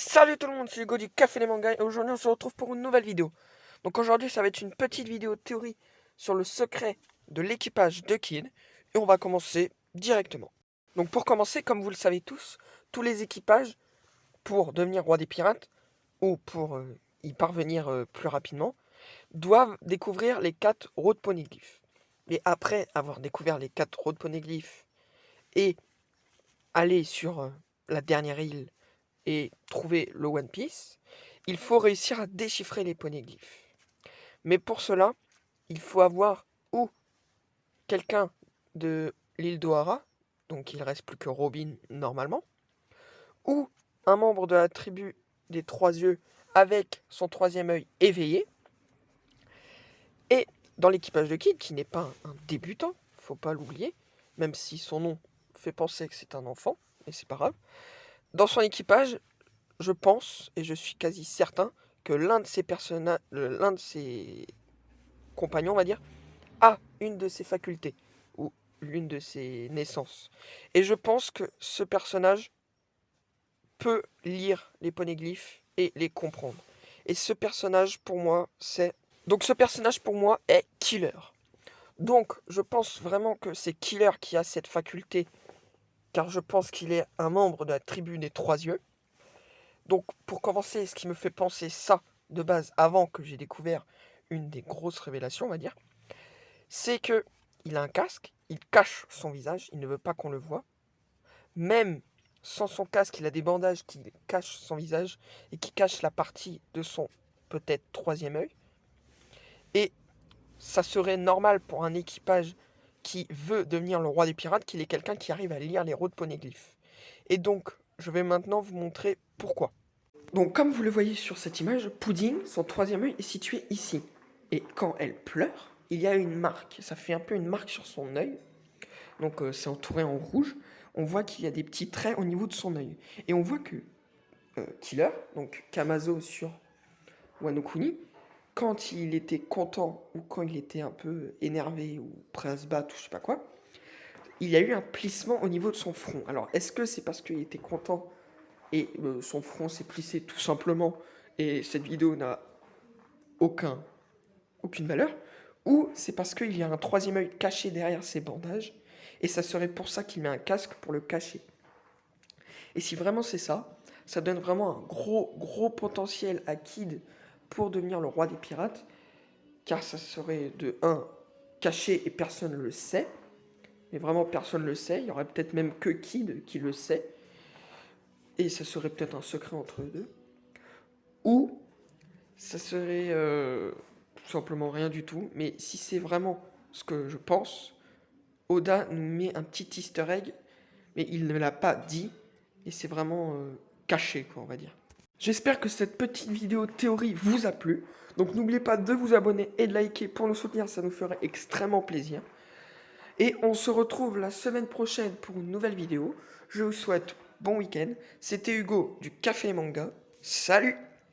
Salut tout le monde, c'est Hugo du Café des Mangas et aujourd'hui on se retrouve pour une nouvelle vidéo. Donc aujourd'hui ça va être une petite vidéo théorie sur le secret de l'équipage de Kid et on va commencer directement. Donc pour commencer, comme vous le savez tous les équipages pour devenir roi des pirates ou pour y parvenir plus rapidement doivent découvrir les 4 road poneglyphes. Et après avoir découvert les 4 road poneglyphes et aller sur la dernière île et trouver le One Piece, il faut réussir à déchiffrer les poneglyphes. Mais pour cela, il faut avoir ou quelqu'un de l'île d'Ohara, donc il reste plus que Robin normalement, ou un membre de la tribu des Trois Yeux avec son troisième œil éveillé, et dans l'équipage de Kid, qui n'est pas un débutant, faut pas l'oublier, même si son nom fait penser que c'est un enfant, mais c'est pas grave, dans son équipage, je pense, et je suis quasi certain, que l'un de ses compagnons, on va dire, a une de ses facultés, ou l'une de ses naissances. Et je pense que ce personnage peut lire les poneglyphes et les comprendre. Et ce personnage, pour moi, est Killer. Donc, je pense vraiment que c'est Killer qui a cette faculté, car je pense qu'il est un membre de la tribu des Trois Yeux. Donc, pour commencer, ce qui me fait penser ça de base, avant que j'ai découvert une des grosses révélations, on va dire, c'est que il a un casque, il cache son visage, il ne veut pas qu'on le voie. Même sans son casque, il a des bandages qui cachent son visage et qui cachent la partie de son peut-être troisième œil. Et ça serait normal pour un équipage qui veut devenir le roi des pirates qu'il ait quelqu'un qui arrive à lire les road poneglyphes. Et donc, je vais maintenant vous montrer pourquoi. Donc comme vous le voyez sur cette image, Pudding, son troisième œil est situé ici. Et quand elle pleure, il y a une marque. Ça fait un peu une marque sur son œil. Donc c'est entouré en rouge. On voit qu'il y a des petits traits au niveau de son œil. Et on voit que Killer, donc Kamazo sur Wano Kuni, quand il était content ou quand il était un peu énervé ou prêt à se battre ou je sais pas quoi, il y a eu un plissement au niveau de son front. Alors est-ce que c'est parce qu'il était content et son front s'est plissé tout simplement, et cette vidéo n'a aucune valeur, ou c'est parce qu'il y a un troisième œil caché derrière ses bandages, et ça serait pour ça qu'il met un casque pour le cacher. Et si vraiment c'est ça, ça donne vraiment un gros potentiel à Kid pour devenir le roi des pirates, car ça serait de 1 caché et personne ne le sait, mais vraiment personne ne le sait, il y aurait peut-être même que Kid qui le sait, et ça serait peut-être un secret entre eux deux. Ou ça serait tout simplement rien du tout. Mais si c'est vraiment ce que je pense, Oda nous met un petit easter egg, mais il ne l'a pas dit, et c'est vraiment caché, quoi, on va dire. J'espère que cette petite vidéo théorie vous a plu. Donc n'oubliez pas de vous abonner et de liker pour nous soutenir, ça nous ferait extrêmement plaisir. Et on se retrouve la semaine prochaine pour une nouvelle vidéo. Je vous souhaite bon week-end. C'était Hugo du Café Manga. Salut!